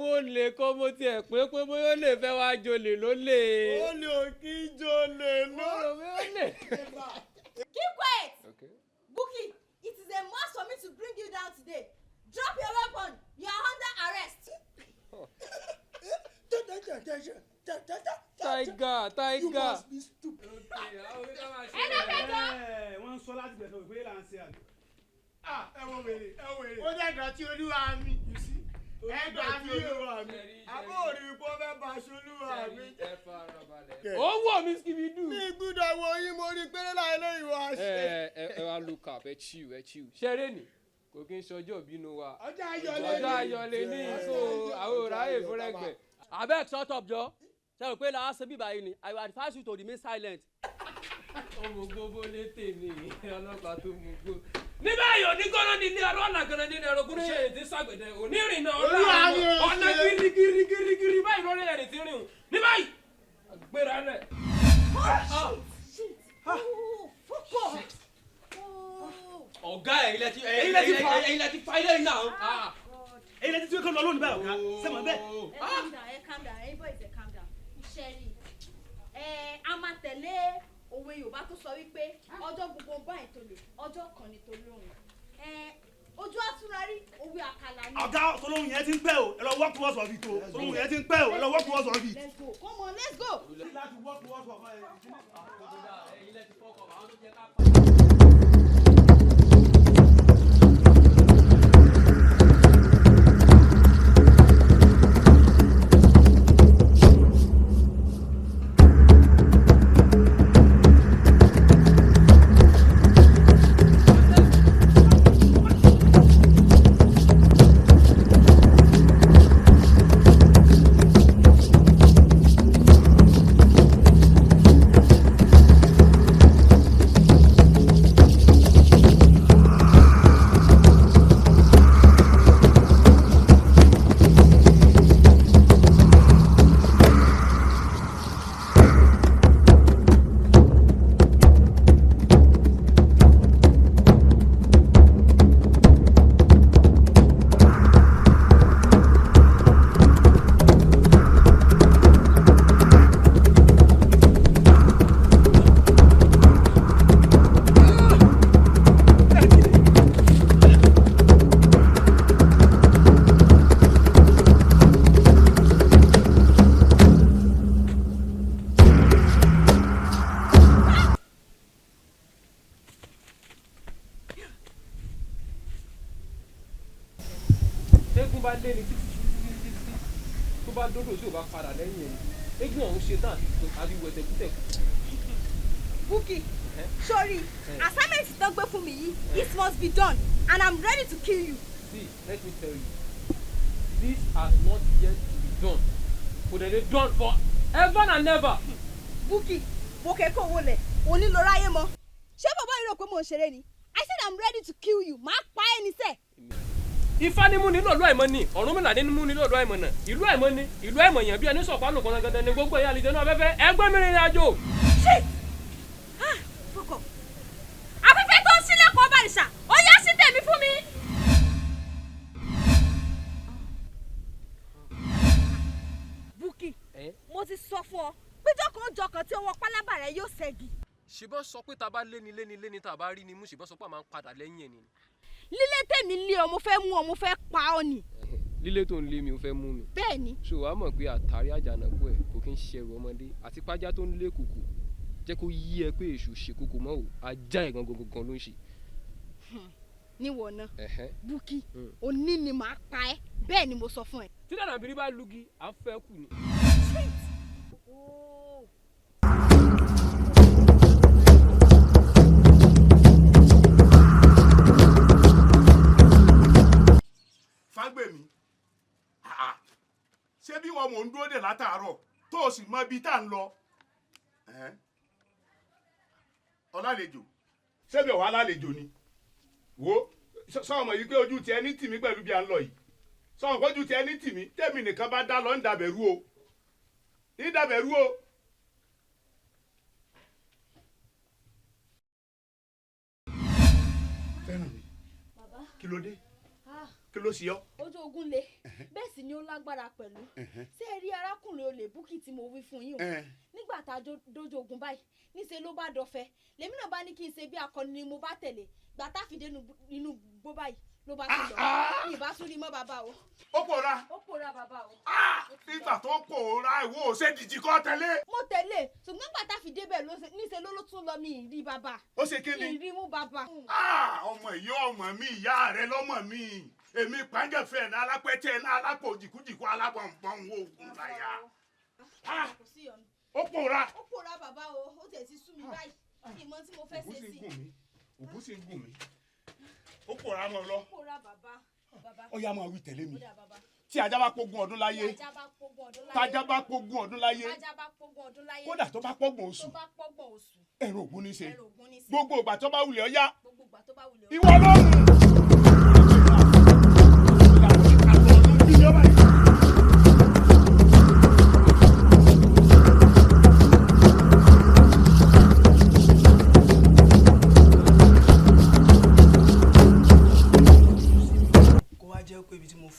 wo lè kó mo tiẹ̀ pé bóyá ó lè fẹ́ wá jolè ló lè. ó lè kí jolè ló. Keep quiet. Okay. Buki, it is a must for me to bring you down today. Drop your weapon. You are under arrest. Tiger. You must be stupid. Wọ́n sọ láti bẹ̀rẹ̀ òwe là ń ṣe àná. Ẹ wo wèrè. Ó dẹ̀gbà tí olúwa mi. Ẹgbà tí olúwa mi. Àbóòrí kó fẹ́ bá aṣolúwa mi. Ó wọ̀ mí síbi dùn. Ní gbúdọ̀ wo yín mo rí péré láì lóyún wa ṣe. Ẹ wá look up, ẹ chill. Ṣeré ni kò kí n ṣọjọ́ bínú wa. Ọjọ́ ayọ̀ lè ní so àwọn òráyè fún rẹ̀gbẹ̀. Abeg shut up jọ. Ṣé o pé la ṣe bí báyìí ni? I will advise you to remain silent. Ọmọ gbogbo lè tèmi ọlọ́pàá tó mú gbó. Ní báyìí onígbọ́nà ní ilé ọlọ́ọ̀nà gan-an ní ẹ̀rọ gúnlẹ̀ ṣe èdè sàgbẹ̀dẹ̀ onírìnà ọ̀nà gírígírí báyìí lọ́rẹ́ ẹ̀rìn tí rìn. Ní báyìí àgbéra rẹ̀. Ọ̀gá ẹ̀yin lẹ ti fa ilé náà. Ẹ̀yin lẹ ti tún kọ́ lọ lónìí báyìí ọ̀gá. Sẹ́wọ̀n bẹ́ẹ̀. Calm down. Everybody say calm down. Sherry, a máa tẹ̀lé òwe Yorùbá tó sọ wípé ọjọ́ gbogbo báyìí tó lè ọjọ́ kan ni tó lóhùn. Ojú àtúrárí òwe àkàlà ni. Ọ̀gá Solóhùn yẹn ti ń pẹ́ o, ẹ lọ work towards of it o. Solóhùn yẹn ti ń pẹ́ o, ẹ lọ work towards of it. Let's go, come on, let's go. Láti work towards of it. bá lé ní títí tó bá dódò tí ò bá padà lẹ́yìn ẹ̀ eégún ọ̀hún ṣe tán àti wẹ̀tẹ̀kútẹ̀kù. Buki, sorry, assignment tó gbé fún mi yìí, it must be done and I'm ready to kill you. See, let me tell you, this has not yet to be done. Kò dẹ̀ lè done for ever and ever. Buki, bókè kò wọlé, òní ló ráyé mọ́. Ṣé bàbá yìí rò pé mò ń ṣeré ni? I said I'm ready to kill you. Màá pa ẹ́ ní sẹ́. Ifá ni mú ní lọ́lọ́ àìmọ́ ni, Ọ̀rúnmìlà ní mú ní lọ́lọ́ àìmọ́ náà. Ìlú àìmọ́ ni, ìlú àìmọ́ yẹn bí ẹni sọ̀pá nù kan gangan ni gbogbo ẹ̀yà àlejò náà fẹ́fẹ́ ẹgbẹ́ mi rìnrìn àjò. Shit! Ah, fuck up. Afẹ́fẹ́ tó ń sílẹ̀kùn ọba àrìṣà, ó yá sí tèmi fún mi. Buki, mo ti sọ fún ọ pé jọkàn tí owó pálábà rẹ yóò ṣẹ́gi. Ṣùgbọ́n sọ pé tá a bá léni tá a bá rí ni mú ṣùgbọ́n sọ pé a máa ń padà lẹ́yìn ẹ̀ ni. Lílé tèmi lé ọ mo fẹ́ mú ọ mo fẹ́ pa ọ ni. Lílé tó ń lé mi ò fẹ́ mú mi. Bẹ́ẹ̀ni. ṣò wá mọ̀ pé àtàrí àjànàkú ẹ̀ kò kí ń ṣẹrù ọmọdé àti pájá tó ń lé kùkù jẹ́ kó yí ẹ pé èṣù ṣe kókò mọ́ ò ajá ẹ̀ gangan ló ń ṣe. Níwọ̀ náà Buki òní ni màá pa ẹ́ bẹ́ẹ̀ ni mo sọ fún ẹ. tí dànù àbírí bá lugi à ń fẹ́ kù ni. Fágbèmí ṣé bí wọn mò ń dúró dè látàárọ̀ tó o sì mọ ibi tá à ń lọ ọlálejò ṣé bí ọwọ́ alálejò ni wo sọmọ yìí pé ojú tiẹ̀ ní tìmí pẹ̀lú bí a ń lọ yìí sọmọ pé ojú tiẹ̀ ní tìmí tèmi nìkan bá dá lọ ń dàbẹ̀rú o ń dàbẹ̀rú o. Fẹ́ràn mi kí ló dé kí ló ṣe ọ́. ojú ogun le bẹ́ẹ̀ sì ni ó lágbára pẹ̀lú ṣé ẹ rí arákùnrin olè búkì tí mo wí fún yín o nígbà tá a dójú ogun báyìí níṣẹ́ ló bá dọ̀fẹ́ lèmi náà bá ní kí n ṣe bí akọni ni mo bá tẹ̀lé gbà tá a fi dé inú gbó báyìí ló bá tún lọ ní ìbá tún rí mọ́ bàbá o. ó pòórá. ó pòórá bàbá o. nígbà tó pòórá ìwọ ò ṣe dìjì kọ́ tẹ́lẹ̀. mo tẹ̀lé ṣùgbọ́n gbà tá a fi débẹ̀ níṣẹ́ ló tún lọ mi ìrí bàbá. ó ṣe kí ni. ìrí mú bàbá. ọmọ ìyá ọmọ mi ìyá rẹ lọ́mọ mi èmi pàǹgẹ̀fẹ̀ ní alápẹ̀tẹ̀ ní alápò jìkújìkú alábọ̀nbọ̀n oògùn láyà. ó pòórá. ó pòórá bàbá o ó tẹ̀ ti sú mi báyìí ìmọ̀ tí mo fẹ́ ṣe sí. ògùn sì ń gùn mí ó pòórá mọ́ lọ. ó pòórá bàbá. ó yá máa wí tẹ̀lé mi tí ajá bá pógún ọdún láyé tájá bá pógún ọdún láyé kódà tó bá pọ́gbọ̀n oṣù ẹ̀rọ ògún ní ṣe gbogbo ìgbà tó bá wulẹ̀ ọ yá ìwọ lọ́rùn.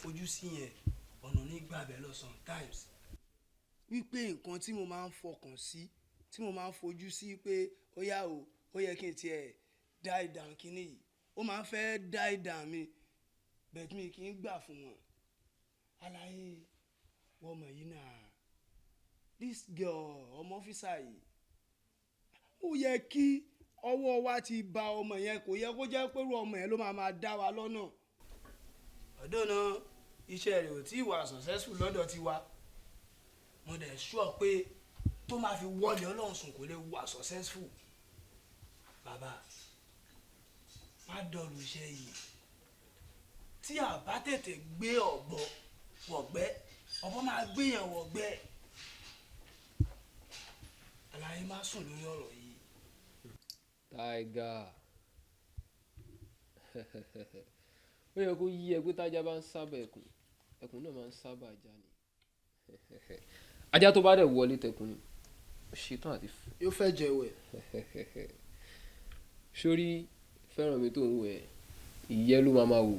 fojú sí yẹn ọ̀nà nígbà bẹ́ẹ̀ lọ sometimes wípé nǹkan tí mo máa ń fọkàn sí tí mo máa ń fojú sí pé ó yá o ó yẹ kí n tiẹ̀ die down kínní yìí ó máa ń fẹ́ die down mi bẹ́ẹ̀ mi kì í gbà fún wọn aláyé wọ́n mọ̀ yìí náà this girl ọmọ ọ́fíìsà yìí ó yẹ kí ọwọ́ wa ti ba ọmọ yẹn kò yẹ kó jẹ́ pé ọmọ yẹn ló máa dá wa lọ́nà ọ̀dọ́ náà iṣẹ́ rẹ̀ ò tí ì wà successful lọ́dọ̀ tiwa mo dẹ̀ sure pé tó máa fi wọlé ọlọ́run sùn kò lè wà successful bàbá má dọ̀lù iṣẹ́ yìí tí a bá tètè gbé ọ̀bọ wọ̀gbẹ́ ọ̀bọ máa gbé yẹn wọ̀gbẹ́ àlàyé má sùn lórí ọ̀rọ̀ yìí. Tiger ó yẹ kó yí ẹ pé tájá bá ń sábà ẹkùn náà máa ń sábà ajá ni ajá tó bá dẹ̀ wọlé tẹkùn ni ṣetán àti yóò fẹ́ jẹ̀wẹ̀. sórí fẹ́ràn mi tó ń wẹ̀ ìyẹ́ ló máa wò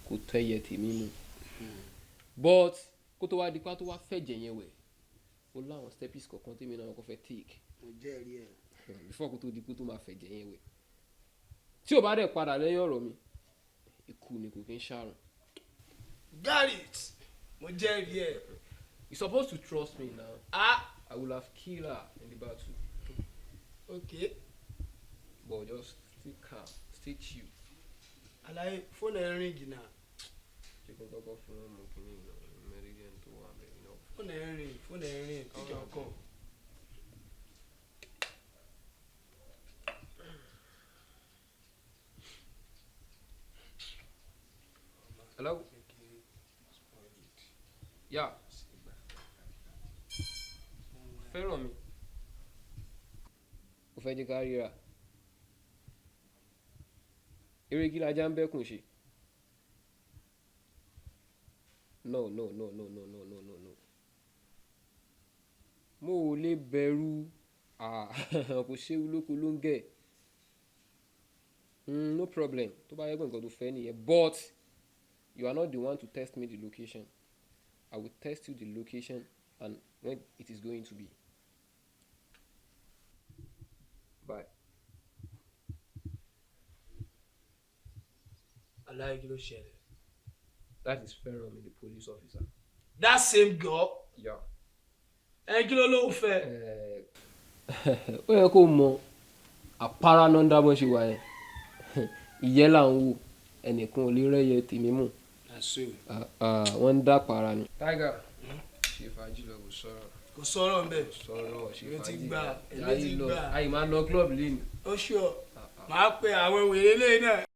kò tó ẹyẹ tèmi mu but kó tó wá di pa tó wá fẹ̀jẹ̀ yẹn wẹ̀ ó láwọn steps kọ̀ọ̀kan tèmi náà kò fẹ́ take mo jẹ́rìí ẹ̀ before kó tó di pé tó máa fẹ̀jẹ̀ yẹn wẹ̀ tí ò bá dẹ̀ padà lẹ́yìn ọ̀rọ̀ mi ikú ni kò kí ń ṣàrùn. Got it. Mo jẹ́rìí ẹ̀. You supposed to trust me now. I will have killed her in the battle. Okay. But just stay calm, stay chill. Àlàyé fóònù ẹ̀ ríngì náà. Ṣé kí n kọ́kọ́ fún ọmọ kìíní ìgbà mẹ́rìndínlẹ́ tó wà bẹ́ẹ̀ náà. Fóònù ẹ̀ rìn kíkẹ́ ọkọ̀. Hello? Yeah. Fẹ́ràn mi. Ó fẹ́ jẹ́ ká ríra. Eré kí lajá ń bẹ́kùn ṣe? No. Mo ò lè bẹ̀rù. Kò séwu lóko ló ń gẹ̀. No problem. Tó bá yẹ pé nǹkan tó fẹ́ nìyẹn. But you are not the one to test me the location. I will test you the location and when it is going to be. Bye. Àlàyé kí ló ṣẹlẹ̀? That is Feromi, the police officer. That same girl? Yeah. Kí ló ló ń fẹ́? Ó yẹ kó mọ àpárá náà ń dábọ̀ ṣe wà yẹn. Ìyẹ́ là ń wò ẹnìkan ò lè rẹ́yẹ tèmi mú. Wọ́n ń dá para ni. Tiger ṣe fàájì lọ kò sọ̀rọ̀ ń bẹ̀. Sọ̀rọ̀ ṣe fàájì lọ. àyè máa lọ club lẹ́nu. Ó ṣùọ́ máa pe àwọn wèrè lẹ́yìn náà.